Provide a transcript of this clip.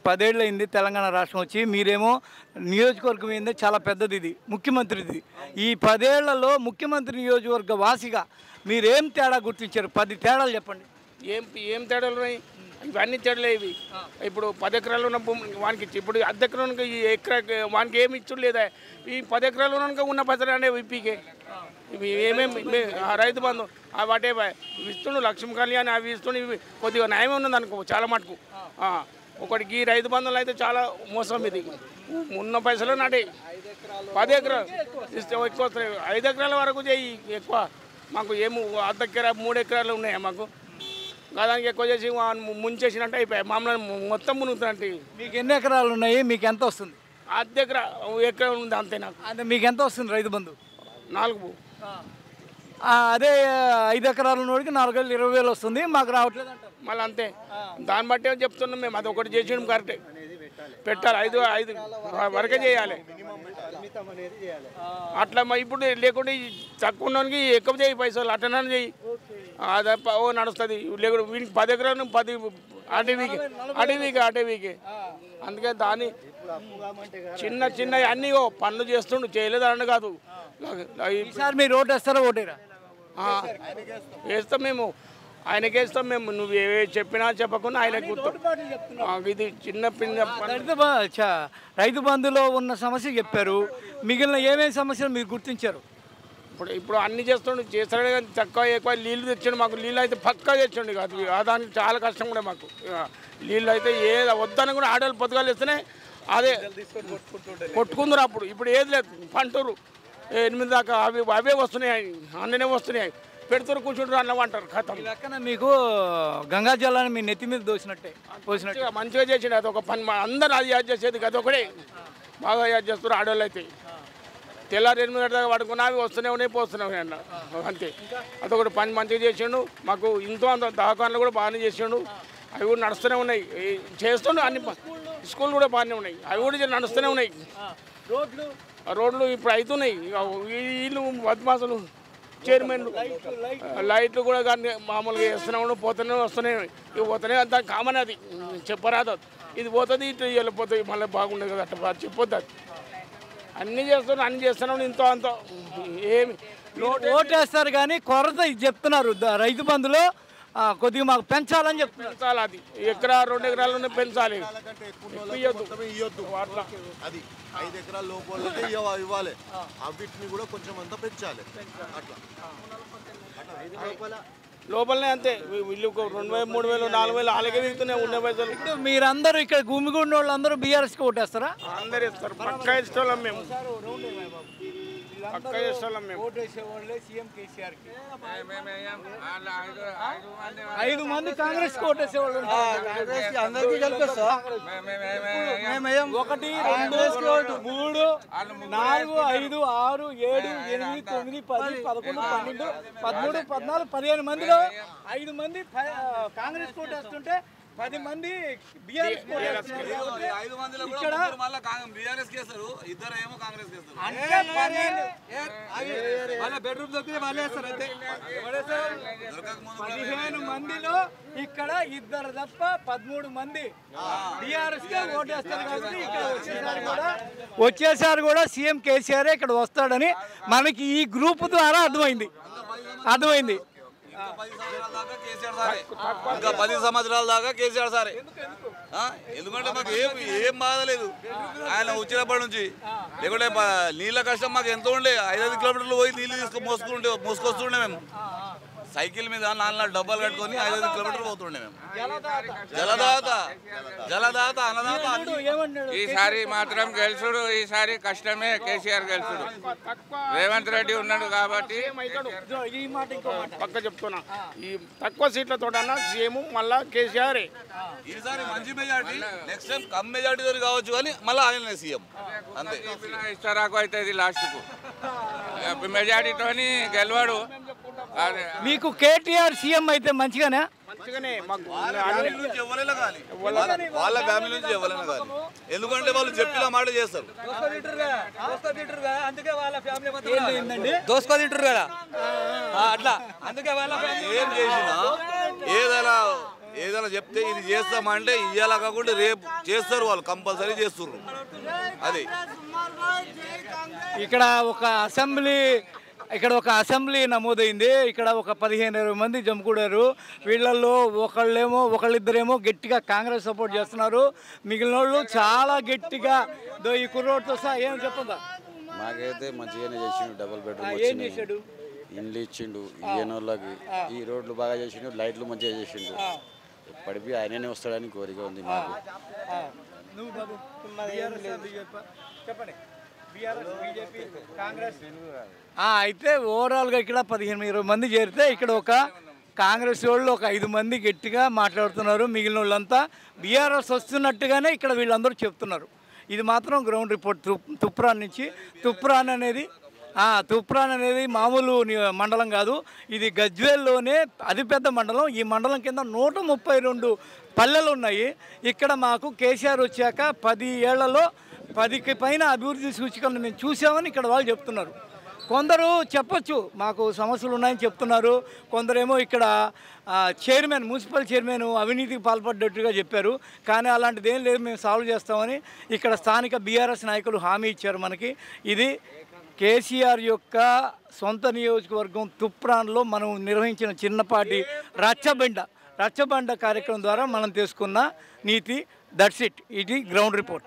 10 ఏళ్ళు అయింది తెలంగాణ రాష్ట్రం వచ్చి. మీరేమో నియోజకవర్గం ఏంది చాలా పెద్దది, ఇది ముఖ్యమంత్రిది. ఈ 10 ఏళ్లలో ముఖ్యమంత్రి నియోజకవర్గ వాసిగా మీరేం తేడా గుర్తించారు? 10 తేడాలు చెప్పండి. ఏం ఏం తేడాలు ఉన్నాయి? ఇవన్నీ తేడలే ఇవి. ఇప్పుడు 10 ఎకరాలు ఉన్న భూమి వానికి ఇచ్చి, ఇప్పుడు అర్ధ ఎకరం ఈ ఎకరా వానికి ఏమి ఇచ్చుడు లేదా? ఈ 10 ఎకరాలు ఉన్న పైసలు అంటే ఇప్పికే ఇవి ఏమేమి రైతు బంధు వాటే ఇస్తుండు, లక్ష్మీ కళ్యాణ్ అవి ఇస్తుండు. ఇవి కొద్దిగా న్యాయం ఉన్నది అనుకో చాలా మటుకు. ఒకటికి ఈ రైతు బంధువులు అయితే చాలా మోసం. ఇది ఉన్న పైసలు నాటి 10 ఎకరాలు ఇస్తే ఎక్కువ వస్తున్నాయి. 5 ఎకరాల వరకు చేయి ఎక్కువ. మాకు ఏమి అర్ధ ఎకరా 3 ఎకరాలు ఉన్నాయా మాకు? దానికి ఎక్కువ చేసి ముంచేసినట్టు అయిపోయాయి. మామూలు మొత్తం మునుగుతున్నట్టు. మీకు ఎన్ని ఎకరాలు ఉన్నాయి? మీకు ఎంత వస్తుంది? అర్ధ ఎకరా ఉంది అంతే నాకు. అంటే మీకు ఎంత వస్తుంది రైతు బంధు? 4. అదే 5 ఎకరాలు ఉన్నోడికి 4 వేలు 20 వేలు వస్తుంది, మాకు రావట్లేదు అంటారు. మళ్ళీ అంతే. దాన్ని బట్టే చెప్తున్నాం మేము. అది ఒకటి చేసేయడం కరెక్టే. పెట్టాలి 5 వరకే చేయాలి అట్లా. ఇప్పుడు లేకుంటే తక్కువ ఉన్నోనికి ఎక్కువ చేయి పైసలు అట్లనే చేయి, అది నడుస్తుంది. లేకుంటే వీనికి 10 ఎకరాలు 10 అటవీకి. అందుకే దాన్ని చిన్న అన్నీ పనులు చేస్తుండు, చేయలేదు అని కాదు. ఈసారి మీరు ఓటు వేస్తారా? ఓటేరా? వేస్తాం మేము, ఆయనకే ఇస్తాం మేము. నువ్వు ఏ చెప్పినా చెప్పకుండా ఆయనకు ఇది చిన్న రైతు బంధులో ఉన్న సమస్య చెప్పారు. మిగిలిన ఏమేమి సమస్యలు మీరు గుర్తించారు? ఇప్పుడు అన్ని చేస్తాడు కానీ తక్కువ ఎక్కువ నీళ్ళు తెచ్చాడు. మాకు నీళ్ళు అయితే పక్కా తెచ్చండి కాదు. దానికి చాలా కష్టం కూడా మాకు. నీళ్ళు అయితే వద్దని కూడా ఆడవాళ్ళు పొద్దుగాలు ఇస్తేనే అదే కొట్టుకుందరు. ఇప్పుడు ఏది లేదు, పంటూరు 8 దాకా అవే వస్తున్నాయి, అన్ననే వస్తున్నాయి. పెడుతురు కూర్చుంటారు అన్నం అంటారు ఖతం. లెక్కన మీకు గంగా జలాన్ని మీ నెత్తి మీద పోసినట్టు మంచిగా చేసిండు. అది ఒక పని. అందరూ అది యాడ్ చేసేది కదా, ఒకటే బాగా యాడ్ చేస్తారు ఆడవాళ్ళు అయితే. తెల్లారి 8 గంటల దాకా పడుకున్నా అవి వస్తూనే ఉన్నాయి, పోస్తున్నాయి అన్న అంతే. అదొకటి పని మంచిగా చేసిండు. మాకు ఇంతో అంత దవాఖానలు కూడా బాగానే చేసిండు. అవి కూడా నడుస్తూనే ఉన్నాయి, చేస్తుండు. అన్ని స్కూళ్ళు కూడా బాగానే ఉన్నాయి, అవి కూడా నడుస్తూనే ఉన్నాయి. రోడ్లు ఇప్పుడు అవుతున్నాయి. వీళ్ళు బద్మాసులు చైర్మన్లు లైట్లు కూడా కానీ మామూలుగా వేస్తున్నాము, పోతూనే వస్తున్నాయి. ఇవి పోతున్నాయి, అంత కామన్. అది చెప్పరాదు. ఇది పోతుంది, ఇటు వెళ్ళిపోతుంది. మళ్ళీ బాగుండదు కదా, అట్లా చెప్పొద్దు. అది అన్నీ చేస్తున్నాం ఇంతో అంతో. ఏమి ఓటేస్తారు కానీ కొరత చెప్తున్నారు. రైతు బంధులో కొద్దిగా మాకు పెంచాలని చెప్తున్నారు. పెంచాలి. అది ఎకరా 2 ఎకరాలు పెంచాలి. అది 5 ఎకరాల లోపలకి ఇవ్వాలి. వీటిని కూడా కొంచెం అంతా పెంచాలి. అట్లా లోపలనే అంతే. వీళ్ళు 2,000, 3,000, 4,000 అలాగే వెళ్తున్నాయి ఉన్న పైసలు. ఇప్పుడు మీరందరూ ఇక్కడ గుమిగుండ వాళ్ళు అందరూ బీఆర్ఎస్కి ఓటేస్తారా? అందరు ఇస్తారు. పక్కా ఇష్టం మేము, పక్కా ఇష్టం మేము. ఓటేసేవాళ్ళే సీఎం కేసీఆర్కి. 5 మంది కాంగ్రెస్ కి ఓటేసేవాళ్ళు. 1, 2, 3, 4, 5, 6, 7, 8, 9, 10, 11, 12, 13, 14, 15 మందిలో 5 మంది కాంగ్రెస్ కి ఓటేస్తుంటే 10 మంది బీఆర్ఎస్ బెడ్రూమ్ 15 మందిలో ఇక్కడ 2 తప్ప 13 మంది బీఆర్ఎస్ కే ఓటేస్తారు. కాబట్టి ఇక్కడ వచ్చేసారి కూడా సీఎం కేసీఆర్ ఇక్కడ వస్తాడని మనకి ఈ గ్రూప్ ద్వారా అర్థమైంది. ఇంకా 10 సంవత్సరాల దాకా కేసీఆర్ సారే. ఎందుకంటే మాకు ఏం బాధ లేదు ఆయన వచ్చినప్పటి నుంచి. లేకుంటే నీళ్ళ కష్టం మాకు ఎంతో ఉండే. 5 కిలోమీటర్లు పోయి నీళ్ళు మోసుకొస్తుండే మేము. సైకిల్ మీద 4 డబ్బాలు కట్టుకొని 5 కిలోమీటర్లు పోతుండే మేము. జలదాత అన్నదాత. ఈసారి మాత్రం గెలుచుడు, ఈసారి కష్టమే. కేసీఆర్ గెలుచుడు. రేవంత్ రెడ్డి ఉన్నాడు కాబట్టి పక్క చెప్తున్నా. ఈ తక్కువ సీట్లతో సీఎం మళ్ళా కేసీఆర్. ఈసారి మంచి majority, next time come majority కావచ్చు కానీ మళ్ళీ ఆయననే సీఎం అంతే. ఇస్తారాకు అవుతుంది లాస్ట్కు. మెజార్టీతోని గెలవాడు. మీకు కేటీఆర్ సీఎం అయితే మంచిగానే. వాళ్ళ ఫ్యామిలీ నుంచి ఎవరైనా కానీ, ఎందుకంటే వాళ్ళు చెప్పిన మాట చేస్తారు. దోసుకోదింటారు కదా అట్లా. ఏం చేసినా ఏదైనా ఏదైనా చెప్తే ఇది చేస్తామంటే ఇవాళ కాకుండా రేపు చేస్తారు, వాళ్ళు కంపల్సరీ చేస్తున్నారు. అది ఇక్కడ ఒక అసెంబ్లీ నమోదైంది. ఇక్కడ ఒక 15-20 మంది జమ్ముకూడారు. వీళ్ళల్లో ఒకళ్ళిద్దరేమో గట్టిగా కాంగ్రెస్ సపోర్ట్ చేస్తున్నారు. మిగిలిన వాళ్ళు చాలా గట్టిగా ఈ కుర్రోడ్తో సహా ఏం చెప్పదా? మాకైతే మంచిగానే చేసిండు, డబుల్ బెడ్రూమ్ ఏం చేశాడు? ఇండ్లు ఇచ్చిండు, ఈయనోళ్ళకి ఈ రోడ్లు బాగా చేసిండు, లైట్లు మంచిగా చేసిండు. పడిపి ఆయననే వస్తాడని కోరిక ఉంది మాకు. నువ్వు బాబు చెప్పండి. బీజేపీ కాంగ్రెస్ అయితే ఓవరాల్గా ఇక్కడ 15-20 మంది చేరితే ఇక్కడ ఒక కాంగ్రెస్ వాళ్ళు ఒక 5 మంది గట్టిగా మాట్లాడుతున్నారు. మిగిలిన వాళ్ళంతా బీఆర్ఎస్ వస్తున్నట్టుగానే ఇక్కడ వీళ్ళందరూ చెప్తున్నారు. ఇది మాత్రం గ్రౌండ్ రిపోర్ట్ తుప్రాన్ నుంచి. తుప్రాన్ అనేది మామూలు మండలం కాదు, ఇది గజ్వేల్లోనే అతిపెద్ద మండలం. ఈ మండలం కింద 132 పల్లెలు ఉన్నాయి. ఇక్కడ మాకు కేసీఆర్ వచ్చాక 10 ఏళ్లలో 10కి పైన అభివృద్ధి సూచికలను మేము చూసామని ఇక్కడ వాళ్ళు చెప్తున్నారు. కొందరు చెప్పచ్చు మాకు సమస్యలు ఉన్నాయని చెప్తున్నారు. కొందరేమో ఇక్కడ మున్సిపల్ చైర్మన్ అవినీతికి పాల్పడ్డట్టుగా చెప్పారు. కానీ అలాంటిది ఏం లేదు, మేము సాల్వ్ చేస్తామని ఇక్కడ స్థానిక బీఆర్ఎస్ నాయకులు హామీ ఇచ్చారు మనకి. ఇది కేసీఆర్ యొక్క సొంత నియోజకవర్గం తుప్రాన్లో మనం నిర్వహించిన చిన్నపాటి రచ్చబండ కార్యక్రమం ద్వారా మనం తీసుకున్న నీతి. That's it. ఇది గ్రౌండ్ రిపోర్ట్.